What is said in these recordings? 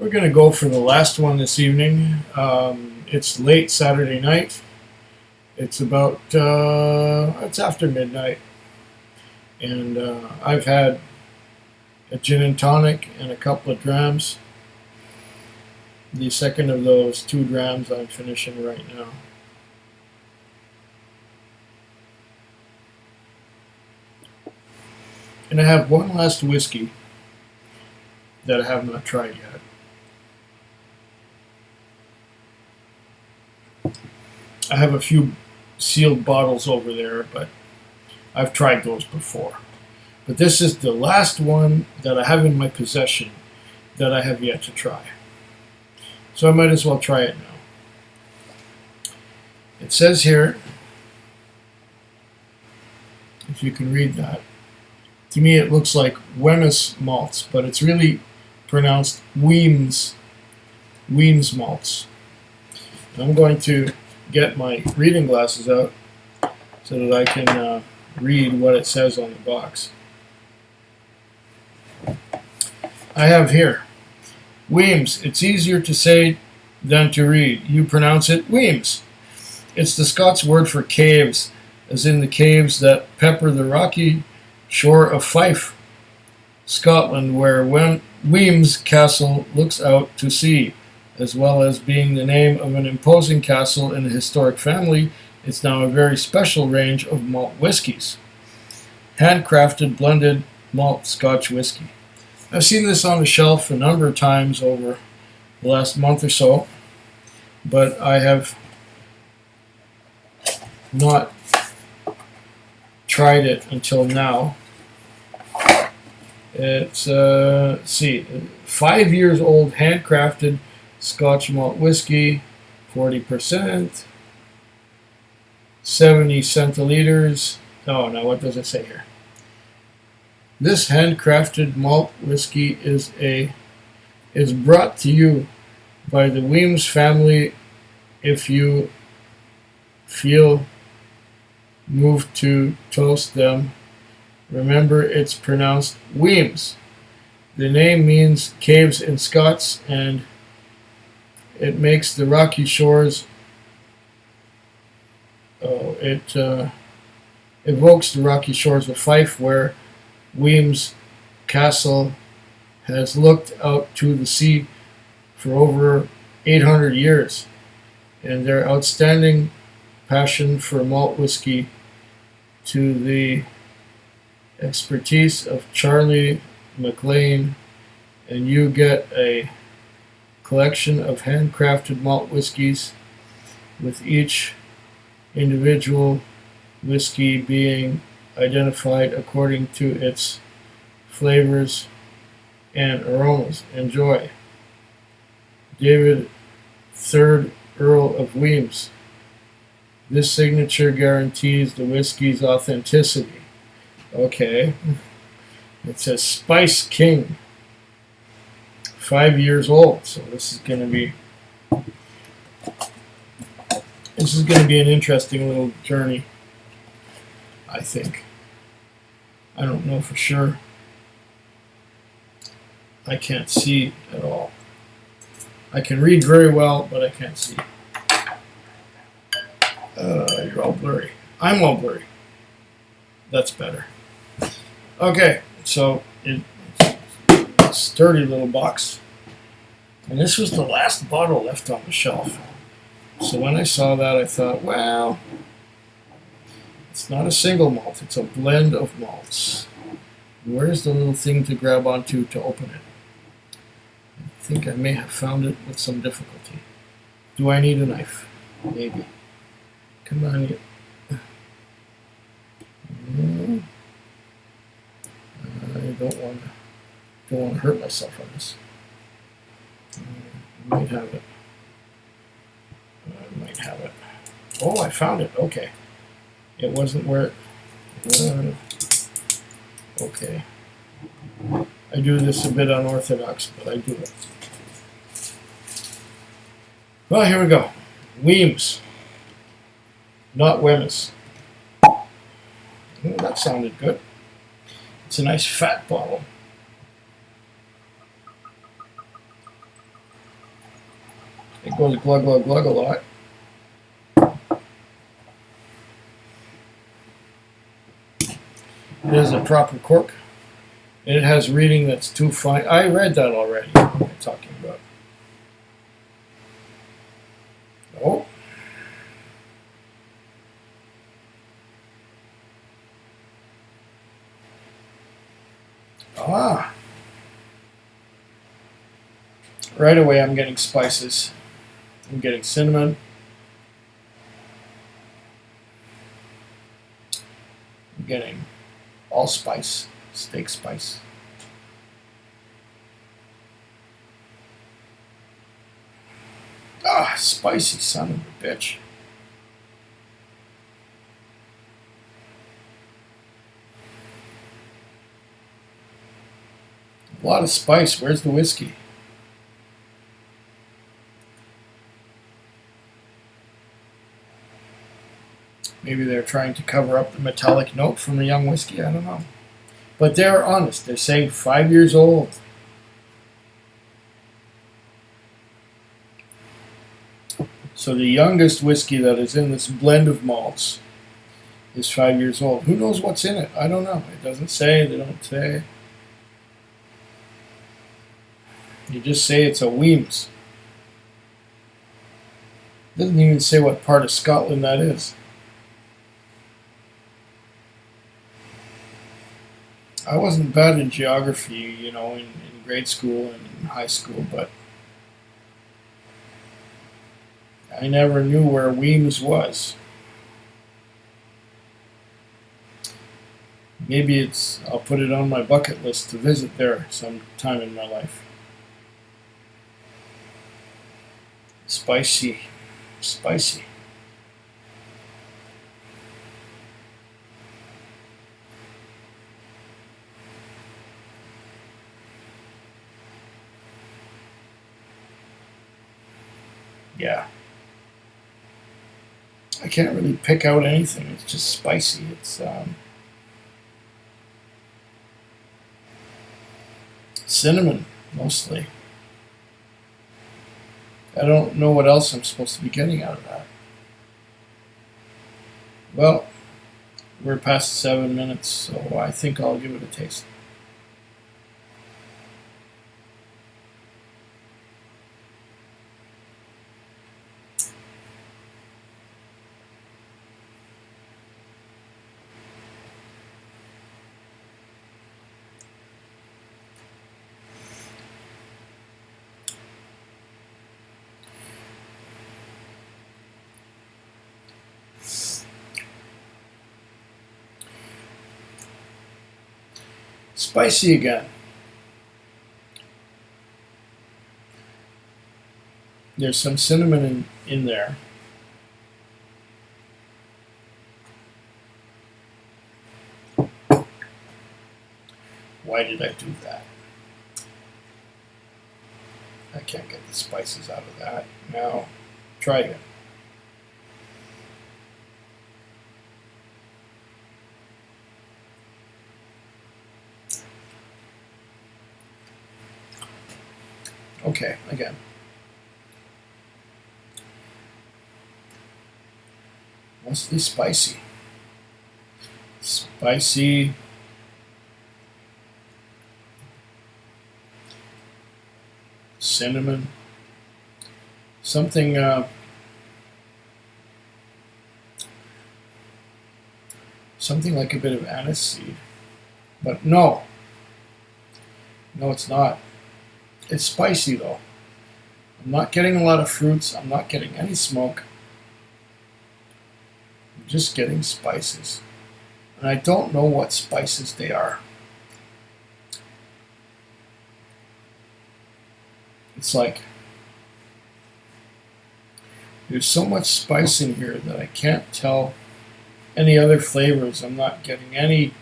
We're going to go for the last one this evening. It's late Saturday night. It's about, it's after midnight. And I've had a gin and tonic and a couple of drams. The second of those 2 drams I'm finishing right now. And I have one last whiskey that I have not tried yet. I have a few sealed bottles over there, but I've tried those before. But this is the last one that I have in my possession that I have yet to try. So I might as well try it now. It says here, if you can read that, to me it looks like Wemyss Malts, but it's really pronounced Wemyss Malts. I'm going to get my reading glasses out so that I can read what it says on the box. I have here, Wemyss. It's easier to say than to read. You pronounce it Wemyss. It's the Scots word for caves, as in the caves that pepper the rocky shore of Fife, Scotland, where Wemyss Castle looks out to sea. As well as being the name of an imposing castle in a historic family, it's now a very special range of malt whiskies. Handcrafted blended malt Scotch whiskey. I've seen this on the shelf a number of times over the last month or so, but I have not tried it until now. It's, 5 years old, handcrafted Scotch malt whiskey, 40%, 70 centiliters. Oh, now what does it say here? This handcrafted malt whiskey is brought to you by the Wemyss family. If you feel moved to toast them, remember it's pronounced Wemyss. The name means caves in Scots, and it makes the rocky shores. It evokes the rocky shores of Fife, where Wemyss Castle has looked out to the sea for over 800 years, and their outstanding passion for malt whiskey to the expertise of Charlie McLean, and you get a collection of handcrafted malt whiskies, with each individual whiskey being identified according to its flavors and aromas. Enjoy. David, 3rd Earl of Wemyss. This signature guarantees the whiskey's authenticity. Okay. It says Spice King. 5 years old, so this is going to be an interesting little journey, I think. I don't know for sure. I can't see at all. I can read very well, but I can't see. You're all blurry. I'm all blurry. That's better. Okay, so it's a sturdy little box. And this was the last bottle left on the shelf. So when I saw that, I thought, well, it's not a single malt, it's a blend of malts. Where's the little thing to grab onto to open it? I think I may have found it with some difficulty. Do I need a knife? Maybe. Come on, you. I don't want to hurt myself on this. I might have it. Oh, I found it. Okay. It wasn't where it... okay. I do this a bit unorthodox, but I do it. Well, here we go. Wemyss. Not Wemyss. Oh, that sounded good. It's a nice fat bottle. It goes glug, glug, glug a lot. It has a proper cork. It has reading that's too fine. I read that already. What am I talking about? Oh. Ah. Right away I'm getting spices. I'm getting cinnamon. I'm getting allspice, steak spice. Ah, spicy son of a bitch. A lot of spice. Where's the whiskey? Maybe they're trying to cover up the metallic note from the young whiskey. I don't know. But they're honest. They're saying 5 years old. So the youngest whiskey that is in this blend of malts is 5 years old. Who knows what's in it? I don't know. It doesn't say. They don't say. You just say it's a Wemyss. It doesn't even say what part of Scotland that is. I wasn't bad in geography, you know, in grade school and in high school, but I never knew where Wemyss was. Maybe I'll put it on my bucket list to visit there sometime in my life. Spicy. Spicy. Yeah. I can't really pick out anything. It's just spicy. It's cinnamon, mostly. I don't know what else I'm supposed to be getting out of that. Well, we're past 7 minutes, so I think I'll give it a taste. Spicy again. There's some cinnamon in there. Why did I do that? I can't get the spices out of that. Now, try again. Okay, again. Mostly spicy. Spicy. Cinnamon. Something something like a bit of anise seed. But no. No, it's not. It's spicy though. I'm not getting a lot of fruits. I'm not getting any smoke. I'm just getting spices. And I don't know what spices they are. It's like there's so much spice in here that I can't tell any other flavors. I'm not getting any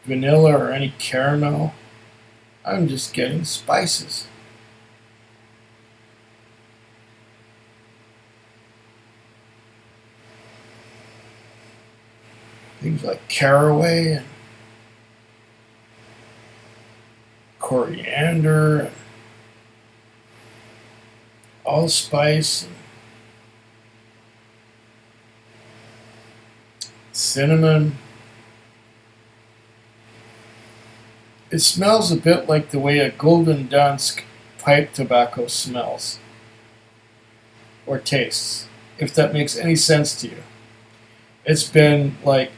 vanilla or any caramel. I'm just getting spices. Things like caraway and coriander and allspice, and cinnamon. It smells a bit like the way a Golden Dansk pipe tobacco smells or tastes, if that makes any sense to you. It's been like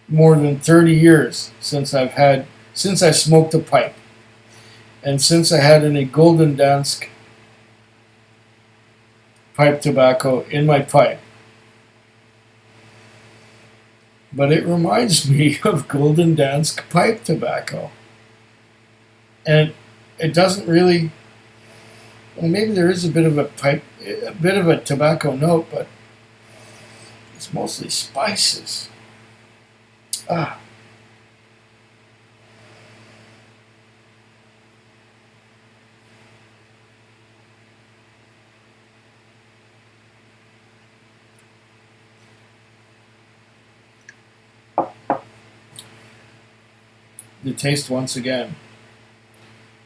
more than 30 years since I smoked a pipe, and since I had any Golden Dansk pipe tobacco in my pipe. But it reminds me of Golden Dansk pipe tobacco. And it doesn't really, well, maybe there is a bit of a tobacco note, but it's mostly spices. Ah. The taste once again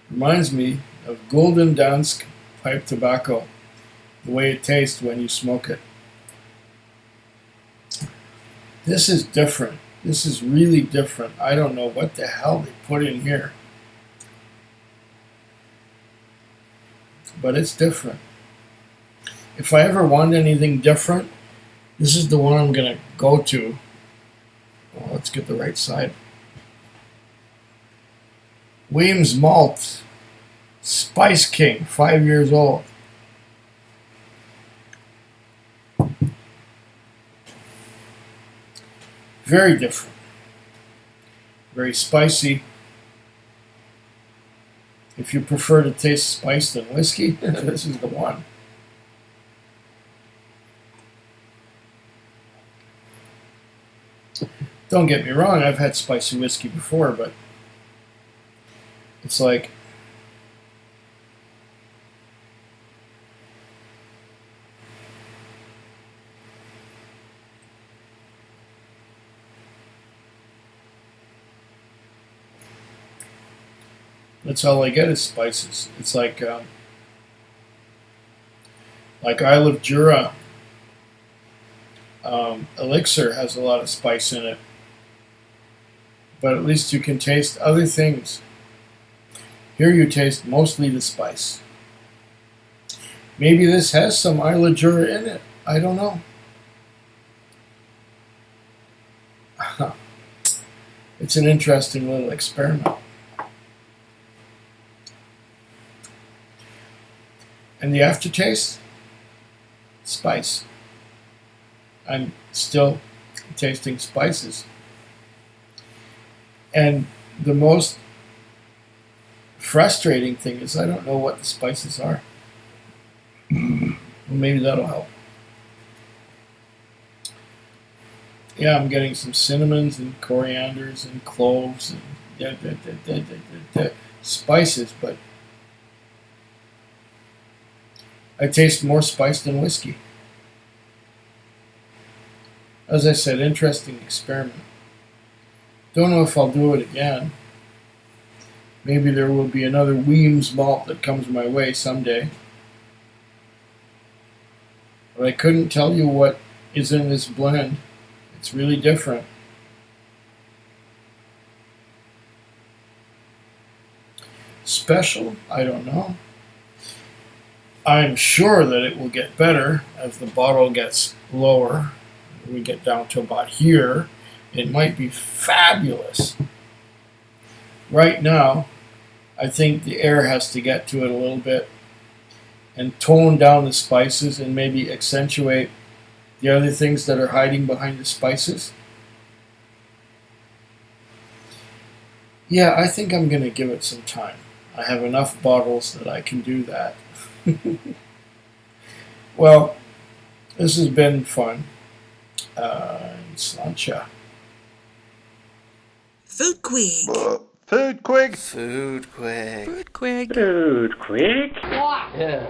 reminds me of Golden Dansk pipe tobacco, the way it tastes when you smoke it. This is different. This is really different. I don't know what the hell they put in here, but it's different. If I ever want anything different, this is the one I'm going to go to. Oh, let's get the right side. Wemyss Malts, Spice King, 5 years old. Very different. Very spicy. If you prefer to taste spice than whiskey, this is the one. Don't get me wrong, I've had spicy whiskey before, but it's like that's all I get is spices. It's like Isle of Jura elixir has a lot of spice in it, but at least you can taste other things. Here you taste mostly the spice. Maybe this has some Isle of Jura in it. I don't know. It's an interesting little experiment. And the aftertaste? Spice. I'm still tasting spices. And the most frustrating thing is I don't know what the spices are. Well, maybe that'll help. Yeah, I'm getting some cinnamons and corianders and cloves and spices, but I taste more spice than whiskey. As I said, interesting experiment. Don't know if I'll do it again. Maybe there will be another Wemyss malt that comes my way someday. But I couldn't tell you what is in this blend. It's really different. Special? I don't know. I'm sure that it will get better as the bottle gets lower. We get down to about here. It might be fabulous. Right now, I think the air has to get to it a little bit and tone down the spices and maybe accentuate the other things that are hiding behind the spices. Yeah, I think I'm going to give it some time. I have enough bottles that I can do that. Well, this has been fun. Slancha. Food Quig. Food Quig. Food Quig. Food Quig. Food Quig. Yeah.